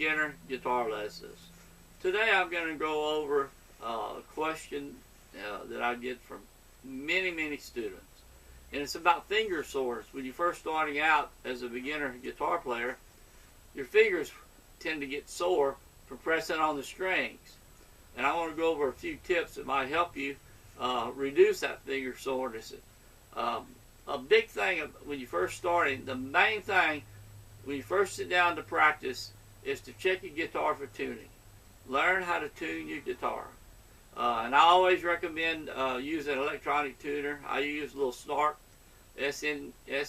Beginner Guitar Lessons. Today I'm going to go over a question that I get from many students. And it's about finger soreness. When you're first starting out as a beginner guitar player, your fingers tend to get sore from pressing on the strings. And I want to go over a few tips that might help you reduce that finger soreness. A big thing when you're first starting, the main thing when you first sit down to practice is to check your guitar for tuning. Learn how to tune your guitar. And I always recommend using an electronic tuner. I use a little Snark S-N-A-R-K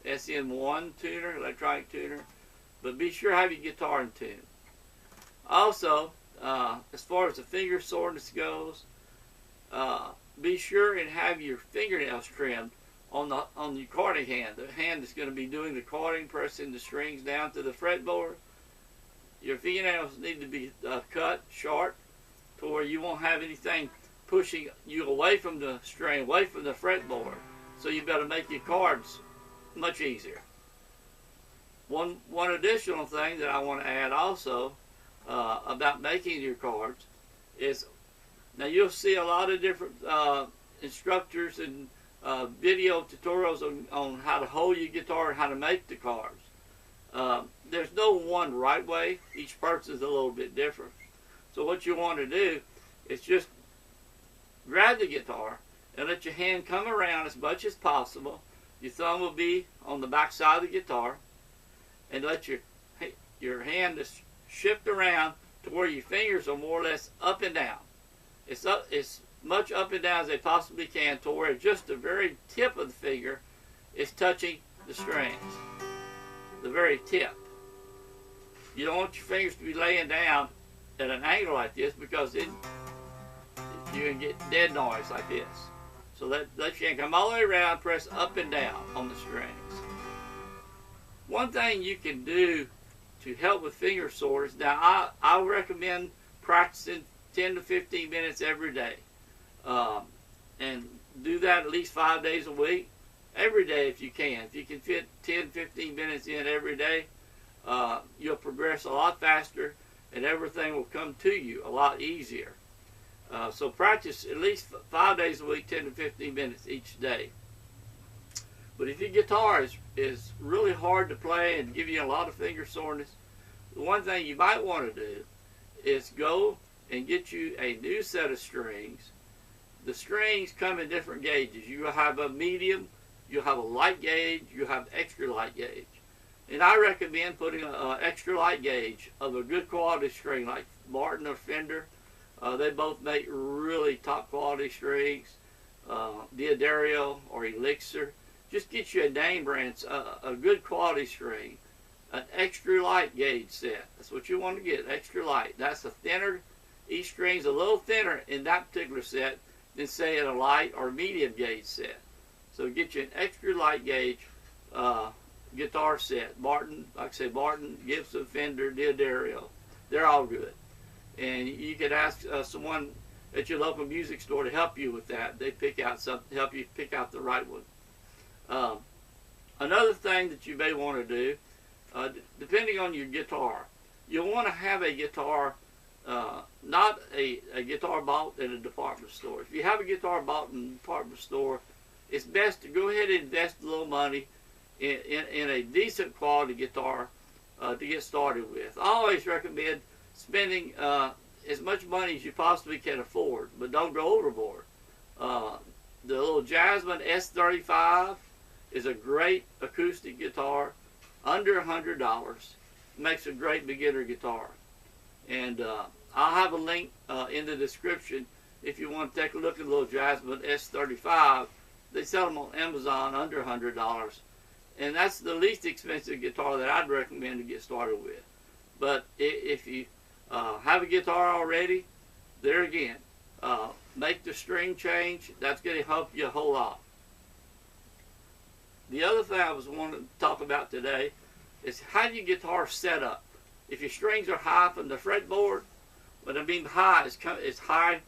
SN1 tuner, electronic tuner. But be sure to have your guitar in tune. Also, as far as the finger soreness goes, be sure and have your fingernails trimmed on your carding hand. The hand that's going to be doing the carding, pressing the strings down to the fretboard. Your fingernails need to be cut short to where you won't have anything pushing you away from the string, away from the fretboard. So you better make your cards much easier. One additional thing that I want to add also about making your cards is, now you'll see a lot of different instructors and video tutorials on how to hold your guitar and how to make the cards. There's no one right way. Each person is a little bit different. So what you want to do is just grab the guitar and let your hand come around as much as possible. Your thumb will be on the back side of the guitar, and let your hand just shift around to where your fingers are more or less up and down. It's much up and down as they possibly can, to where just the very tip of the finger is touching the strings. The very tip. You don't want your fingers to be laying down at an angle like this, because then you can get dead noise like this. So let your hand come all the way around, press up and down on the strings. One thing you can do to help with finger soreness, now I recommend practicing 10 to 15 minutes every day. And do that at least 5 days a week. Every day if you can. If you can fit 10-15 minutes in every day, you'll progress a lot faster, and everything will come to you a lot easier. So practice at least 5 days a week, 10 to 15 minutes each day. But if your guitar is really hard to play and give you a lot of finger soreness, the one thing you might want to do is go and get you a new set of strings. The strings come in different gauges. You'll have a medium, you'll have a light gauge, you'll have extra light gauge. And I recommend putting an extra light gauge of a good quality string like Martin or Fender. They both make really top quality strings. Diodario or Elixir. Just get you a name brand, a good quality string. An extra light gauge set. That's what you want to get, extra light. That's a thinner, each string's a little thinner in that particular set than say in a light or medium gauge set. So get you an extra light gauge guitar set. Martin, like I say, Martin, Gibson, Fender, Diodario. They're all good. And you could ask someone at your local music store to help you with that. They help you pick out the right one. Another thing that you may want to do, depending on your guitar, you'll want to have a guitar, not a guitar bought in a department store. If you have a guitar bought in a department store, it's best to go ahead and invest a little money in a decent quality guitar to get started with. I always recommend spending as much money as you possibly can afford, but don't go overboard. The little Jasmine S35 is a great acoustic guitar, under $100. Makes a great beginner guitar. And I'll have a link in the description if you want to take a look at the little Jasmine S35. They sell them on Amazon under $100. And that's the least expensive guitar that I'd recommend to get started with. But if you have a guitar already, there again, make the string change. That's going to help you a whole lot. The other thing I was wanting to talk about today is how your guitar set up. If your strings are high from the fretboard, what I mean high is high.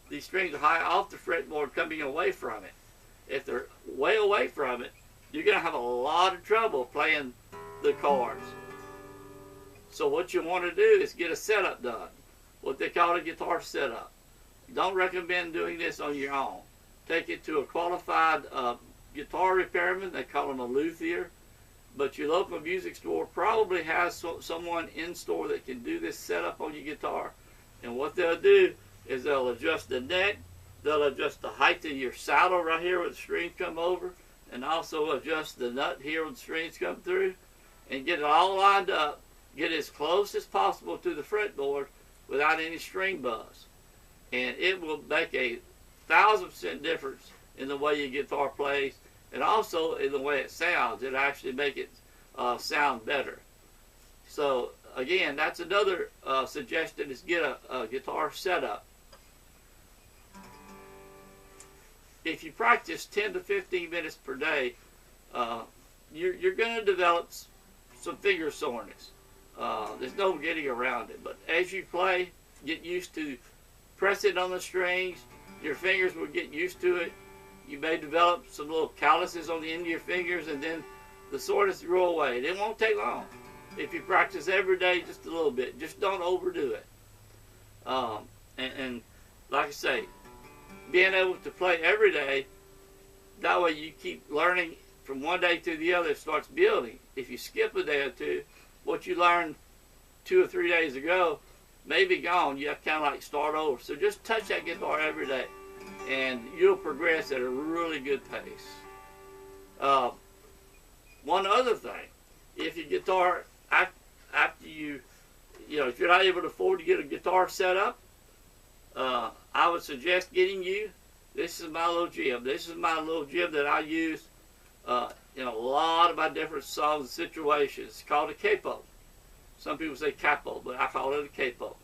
These strings are high off the fretboard, coming away from it. If they're way away from it, you're going to have a lot of trouble playing the chords. So what you want to do is get a setup done, what they call a guitar setup. Don't recommend doing this on your own. Take it to a qualified guitar repairman. They call them a luthier. But your local music store probably has someone in store that can do this setup on your guitar. And what they'll do is they'll adjust the neck, they'll adjust the height of your saddle right here where the strings come over, and also adjust the nut here where the strings come through, and get it all lined up, get as close as possible to the fretboard without any string buzz. And it will make a 1,000% difference in the way your guitar plays, and also in the way it sounds. It'll actually make it sound better. So again, that's another suggestion, is get a guitar setup. If you practice 10 to 15 minutes per day, you're going to develop some finger soreness. There's no getting around it. But as you play, get used to pressing on the strings. Your fingers will get used to it. You may develop some little calluses on the end of your fingers, and then the soreness will go away. It won't take long. If you practice every day just a little bit, just don't overdo it. And like I say, being able to play every day, that way you keep learning from one day to the other. It starts building. If you skip a day or two, what you learned 2 or 3 days ago may be gone. You have to kind of like start over. So just touch that guitar every day, and you'll progress at a really good pace. One other thing, if your guitar, after if you're not able to afford to get a guitar set up, I would suggest getting you, this is my little jib. This is my little jib that I use in a lot of my different songs and situations. It's called a capo. Some people say capo, but I call it a capo.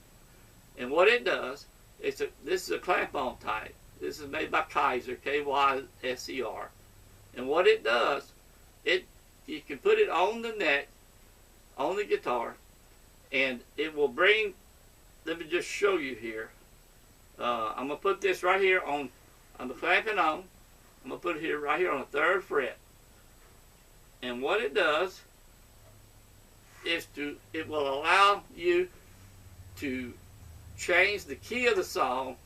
And what it does, this is a clamp-on type. This is made by Kaiser, K-Y-S-E-R. And what it does, you can put it on the neck, on the guitar, and it will bring, let me just show you here. I'm going to put this right here on, I'm clamping on, I'm going to put it here, right here on the 3rd fret. And what it does is it will allow you to change the key of the song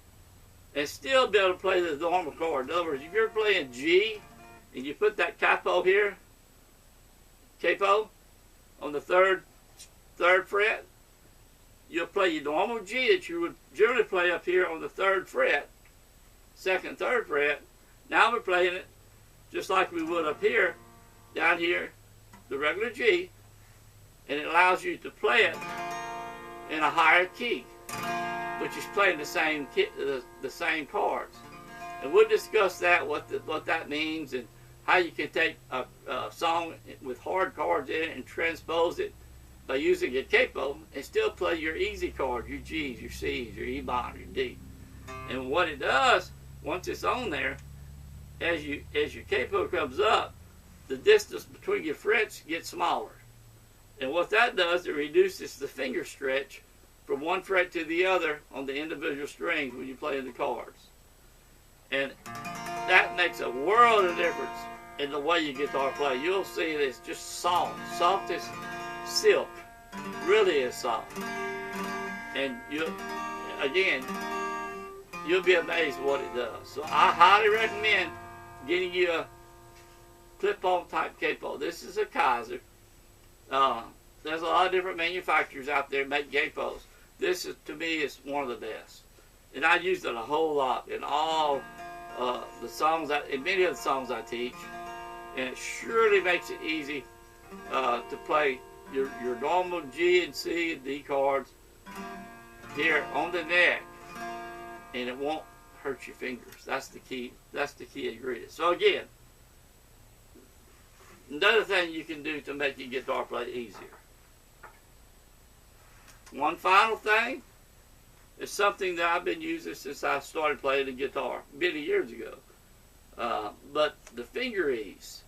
and still be able to play the normal chord. In other words, if you're playing G and you put that capo here, capo, on the third fret, you'll play your normal G that you would generally play up here on the 3rd fret, 2nd, 3rd fret. Now we're playing it just like we would up here, down here, the regular G, and it allows you to play it in a higher key, which is playing the same chords. And we'll discuss that, what that means, and how you can take a song with hard chords in it and transpose it by using a capo and still play your easy chords, your G's, your C's, your E minor, your D. And what it does, once it's on there, as your capo comes up, the distance between your frets gets smaller. And what that does, it reduces the finger stretch from one fret to the other on the individual strings when you play the chords. And that makes a world of difference in the way you guitar play. You'll see it is just soft as silk. Really is soft. And you'll be amazed at what it does. So I highly recommend getting you a clip-on type capo. This is a Kaiser. There's a lot of different manufacturers out there that make capos. This is, to me, is one of the best. And I use it a whole lot in all the songs, in many of the songs I teach. And it surely makes it easy to play your normal G and C and D chords here on the neck, and it won't hurt your fingers. That's the key. That's the key ingredient. So again, another thing you can do to make your guitar play easier. One final thing is something that I've been using since I started playing the guitar many years ago. But the Fingerease,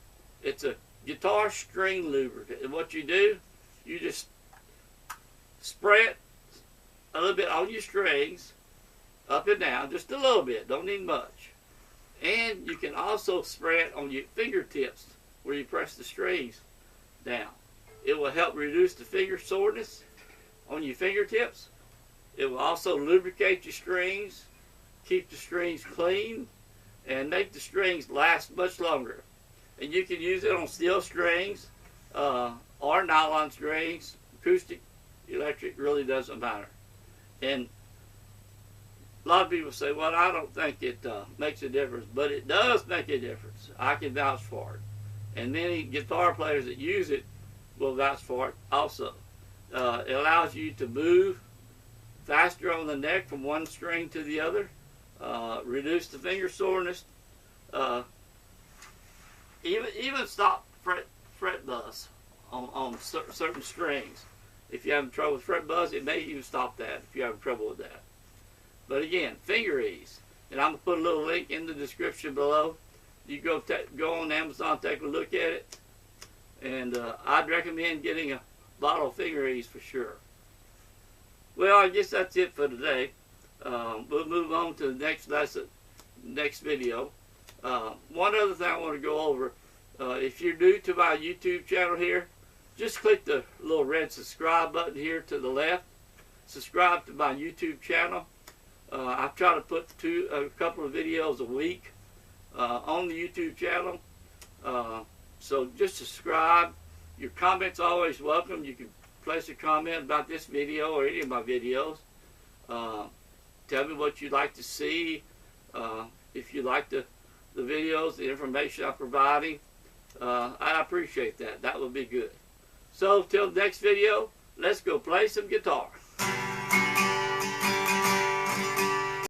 it's a guitar string lubricant. And what you do, you just spray it a little bit on your strings, up and down, just a little bit, don't need much. And you can also spray it on your fingertips where you press the strings down. It will help reduce the finger soreness. on your fingertips. It will also lubricate your strings, keep the strings clean, and make the strings last much longer. And you can use it on steel strings or nylon strings. Acoustic, electric, really doesn't matter. And a lot of people say, well, I don't think it makes a difference, but it does make a difference. I can vouch for it. And many guitar players that use it will vouch for it also. It allows you to move faster on the neck from one string to the other, reduce the finger soreness, even stop fret buzz on certain strings. If you're having trouble with fret buzz, it may even stop that if you're having trouble with that. But again, Fingerease, and I'm going to put a little link in the description below. You go on Amazon, take a look at it, and I'd recommend getting a bottle of Fingerease for sure. Well, I guess that's it for today. We'll move on to the next lesson, next video. One other thing I want to go over, if you're new to my YouTube channel here, just click the little red subscribe button here to the left. Subscribe to my YouTube channel. I try to put a couple of videos a week on the YouTube channel. So just subscribe. Your comments are always welcome. You can place a comment about this video or any of my videos. Tell me what you'd like to see. If you like the videos, the information I'm providing, I appreciate that. That would be good. So till the next video, let's go play some guitar.